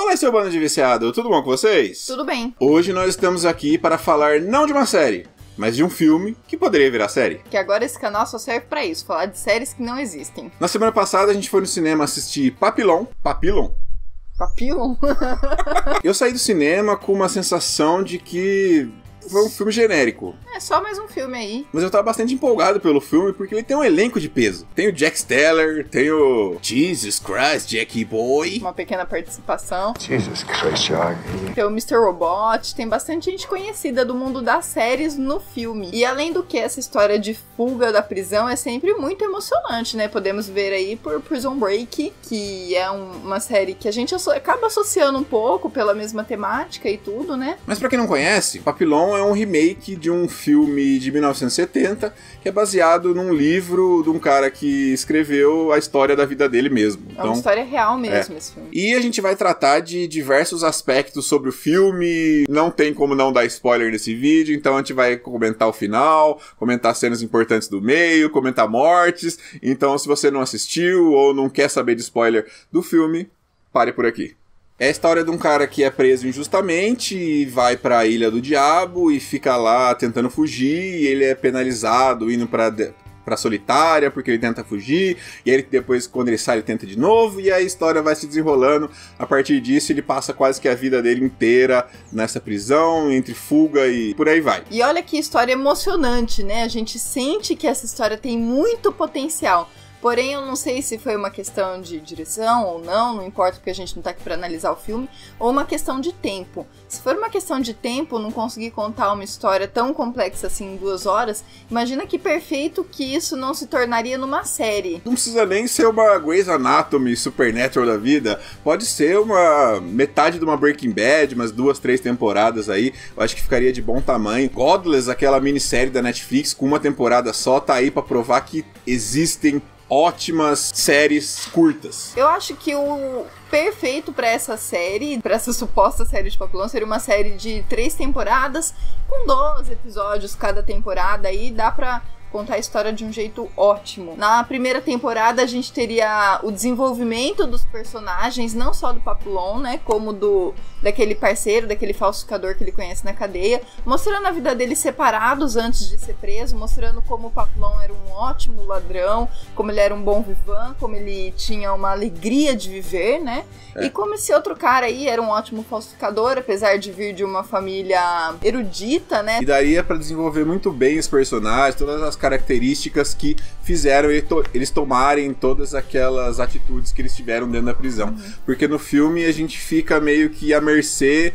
Fala aí, seu bando de viciado, tudo bom com vocês? Tudo bem. Hoje nós estamos aqui para falar não de uma série, mas de um filme que poderia virar série. Que agora esse canal só serve pra isso, falar de séries que não existem. Na semana passada a gente foi no cinema assistir Papillon. Papillon? Eu saí do cinema com uma sensação de que foi um filme genérico. É só mais um filme aí. Mas eu tava bastante empolgado pelo filme, porque ele tem um elenco de peso. Tem o Jack Steller, tem o Jesus Christ, Jackie Boy. Uma pequena participação. Jesus Christ, Jack. Tem o Mr. Robot, tem bastante gente conhecida do mundo das séries no filme. E além do que, essa história de fuga da prisão é sempre muito emocionante, né? Podemos ver aí por Prison Break, que é uma série que a gente acaba associando um pouco pela mesma temática e tudo, né? Mas pra quem não conhece, Papillon é um remake de um filme de 1970 que é baseado num livro de um cara que escreveu a história da vida dele mesmo. É uma história real mesmo esse filme. E a gente vai tratar de diversos aspectos sobre o filme, não tem como não dar spoiler nesse vídeo, então a gente vai comentar o final, comentar cenas importantes do meio, comentar mortes, então se você não assistiu ou não quer saber de spoiler do filme, pare por aqui. É a história de um cara que é preso injustamente e vai pra Ilha do Diabo e fica lá tentando fugir, e ele é penalizado indo pra Solitária porque ele tenta fugir, e aí depois quando ele sai ele tenta de novo, e a história vai se desenrolando. A partir disso ele passa quase que a vida dele inteira nessa prisão, entre fuga e por aí vai. E olha que história emocionante, né? A gente sente que essa história tem muito potencial. Porém, eu não sei se foi uma questão de direção ou não importa porque a gente não tá aqui pra analisar o filme, ou uma questão de tempo. Se for uma questão de tempo, não conseguir contar uma história tão complexa assim em 2 horas, imagina que perfeito que isso não se tornaria numa série. Não precisa nem ser uma Grey's Anatomy, Supernatural da vida, pode ser uma metade de uma Breaking Bad, umas 2, 3 temporadas aí, eu acho que ficaria de bom tamanho. Godless, aquela minissérie da Netflix com uma temporada só, tá aí pra provar que existem ótimas séries curtas. Eu acho que o perfeito pra essa série, pra essa suposta série de Papillon, seria uma série de 3 temporadas, com 12 episódios cada temporada, aí dá pra contar a história de um jeito ótimo. Na primeira temporada a gente teria o desenvolvimento dos personagens, não só do Papillon, né, como daquele parceiro, daquele falsificador que ele conhece na cadeia, mostrando a vida deles separados antes de ser preso, mostrando como o Papillon era um ótimo ladrão, como ele era um bom vivant, como ele tinha uma alegria de viver, né, e como esse outro cara aí era um ótimo falsificador, apesar de vir de uma família erudita, né. E daria pra desenvolver muito bem os personagens, todas as características que fizeram eles tomarem todas aquelas atitudes que eles tiveram dentro da prisão. Porque no filme a gente fica meio que à mercê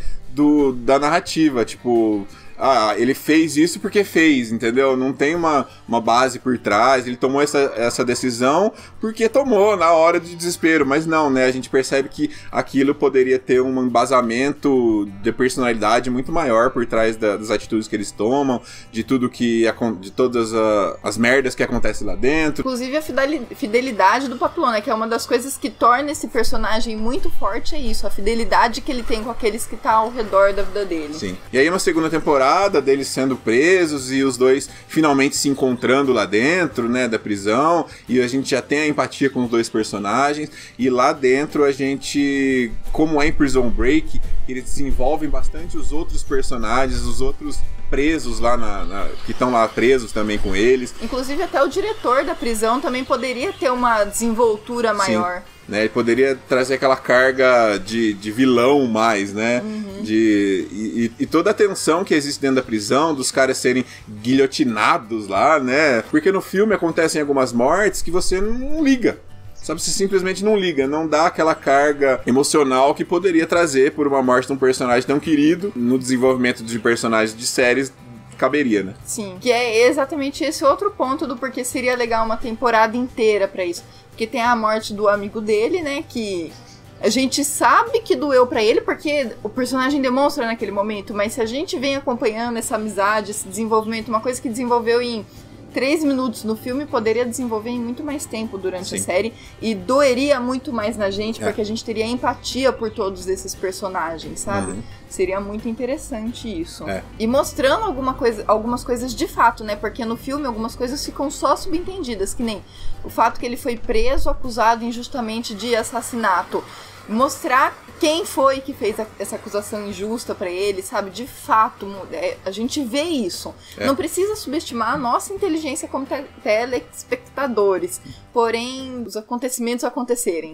da narrativa, tipo... Ah, ele fez isso porque fez, entendeu? Não tem uma base por trás, ele tomou essa decisão porque tomou na hora de desespero, mas não, né? A gente percebe que aquilo poderia ter um embasamento de personalidade muito maior por trás das atitudes que eles tomam, de todas as merdas que acontecem lá dentro. Inclusive a fidelidade do Papillon, né? Que é uma das coisas que torna esse personagem muito forte, é isso, a fidelidade que ele tem com aqueles que tá ao redor da vida dele. Sim. E aí uma segunda temporada deles sendo presos e os dois finalmente se encontrando lá dentro, né, da prisão, e a gente já tem a empatia com os dois personagens, e lá dentro a gente, como é em Prison Break, eles desenvolvem bastante os outros personagens, os outros presos lá que estão lá presos também com eles. Inclusive até o diretor da prisão também poderia ter uma desenvoltura maior. Sim. Né, ele poderia trazer aquela carga de vilão mais, né? E toda a tensão que existe dentro da prisão, dos caras serem guilhotinados lá, né? Porque no filme acontecem algumas mortes que você não liga. Sabe, você simplesmente não liga, não dá aquela carga emocional que poderia trazer por uma morte de um personagem tão querido no desenvolvimento de personagens de séries. Caberia, né? Sim, que é exatamente esse outro ponto do porquê seria legal uma temporada inteira pra isso. Porque tem a morte do amigo dele, né, que a gente sabe que doeu pra ele, porque o personagem demonstra naquele momento, mas se a gente vem acompanhando essa amizade, esse desenvolvimento, uma coisa que desenvolveu em 3 minutos no filme, poderia desenvolver em muito mais tempo durante a série, e doeria muito mais na gente, porque a gente teria empatia por todos esses personagens, sabe? Seria muito interessante isso. E mostrando algumas coisas de fato, né? Porque no filme algumas coisas ficam só subentendidas, que nem o fato que ele foi preso, acusado injustamente de assassinato. mostrar quem foi que fez essa acusação injusta pra ele, sabe? De fato, a gente vê isso. Não precisa subestimar a nossa inteligência como telespectadores, porém, os acontecimentos acontecerem.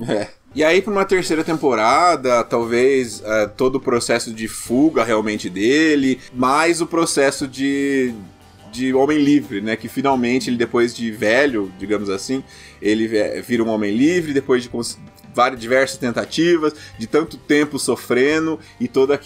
E aí, pra uma terceira temporada, talvez todo o processo de fuga realmente dele, mais o processo de homem livre, né? Que finalmente, ele depois de velho, digamos assim, ele vira um homem livre, depois de diversas tentativas, de tanto tempo sofrendo e toda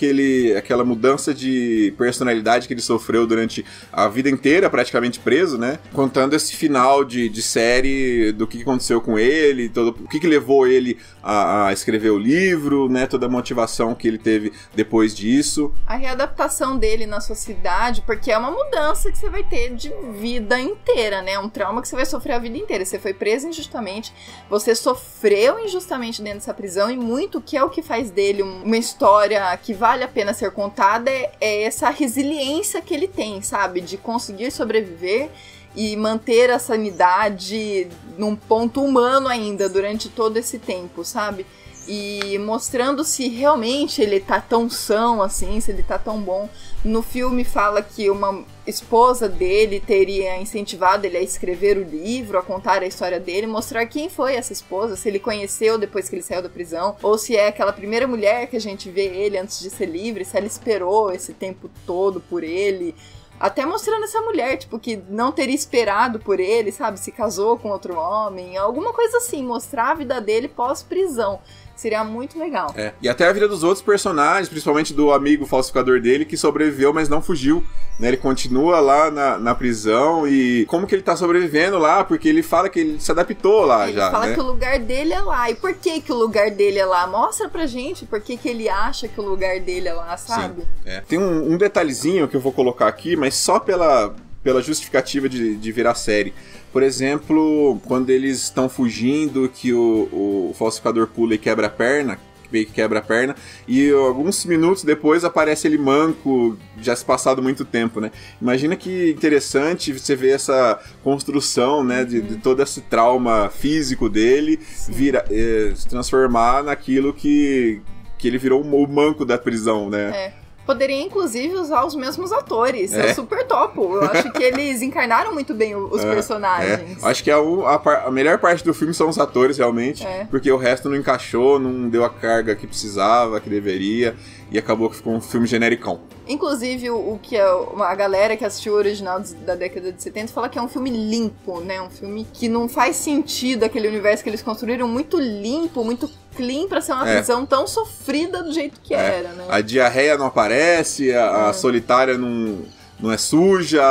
aquela mudança de personalidade que ele sofreu durante a vida inteira, praticamente preso, né? Contando esse final de série do que aconteceu com ele, o que levou ele a escrever o livro, né? Toda a motivação que ele teve depois disso. A readaptação dele na sociedade, porque é uma mudança que você vai ter de vida inteira, né? Um trauma que você vai sofrer a vida inteira. Você foi preso injustamente, você sofreu injustamente dentro dessa prisão, e muito que é o que faz dele uma história que vale a pena ser contada é essa resiliência que ele tem, sabe? De conseguir sobreviver e manter a sanidade num ponto humano ainda durante todo esse tempo, sabe? E mostrando se realmente ele tá tão são assim, se ele tá tão bom. No filme fala que uma esposa dele teria incentivado ele a escrever o livro, a contar a história dele, mostrar quem foi essa esposa, se ele conheceu depois que ele saiu da prisão, ou se é aquela primeira mulher que a gente vê ele antes de ser livre, se ela esperou esse tempo todo por ele. Até mostrando essa mulher, tipo, que não teria esperado por ele, sabe? Se casou com outro homem, alguma coisa assim. Mostrar a vida dele pós-prisão. Seria muito legal. E até a vida dos outros personagens, principalmente do amigo falsificador dele, que sobreviveu, mas não fugiu, né? Ele continua lá na prisão, e como que ele tá sobrevivendo lá? Porque ele fala que ele se adaptou lá ele já, fala, né? que o lugar dele é lá. E por que o lugar dele é lá? Mostra pra gente por que ele acha que o lugar dele é lá, sabe? Sim. Tem um detalhezinho que eu vou colocar aqui, mas só pela justificativa de virar série. Por exemplo, quando eles estão fugindo, que o falsificador pula e quebra a perna, meio que quebra a perna, e alguns minutos depois aparece ele manco, já se passado muito tempo, né? Imagina que interessante você ver essa construção, né, de todo esse trauma físico dele se transformar naquilo que ele virou o manco da prisão, né? Poderia, inclusive, usar os mesmos atores. Eu super topo. Eu acho que eles encarnaram muito bem os personagens. Acho que a melhor parte do filme são os atores, realmente. Porque o resto não encaixou, não deu a carga que precisava, que deveria. E acabou que ficou um filme genericão. Inclusive, o que a galera que assistiu o original da década de 70 fala que é um filme limpo, né? Um filme que não faz sentido, aquele universo que eles construíram muito limpo, muito clean pra ser uma prisão tão sofrida do jeito que era, né? A diarreia não aparece, a solitária não é suja,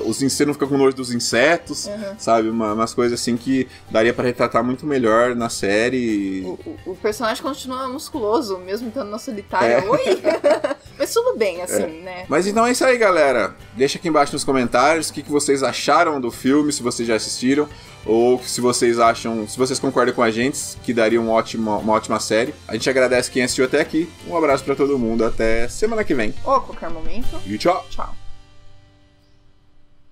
você não fica com nojo dos insetos, sabe? Umas coisas assim que daria pra retratar muito melhor na série. O personagem continua musculoso, mesmo estando na solitária. Oi! Mas tudo bem, assim, né? Mas então é isso aí, galera. Deixa aqui embaixo nos comentários o que vocês acharam do filme, se vocês já assistiram, ou se vocês concordam com a gente, que daria uma ótima série. A gente agradece quem assistiu até aqui. Um abraço pra todo mundo, até semana que vem. Ou a qualquer momento. E tchau! Tchau.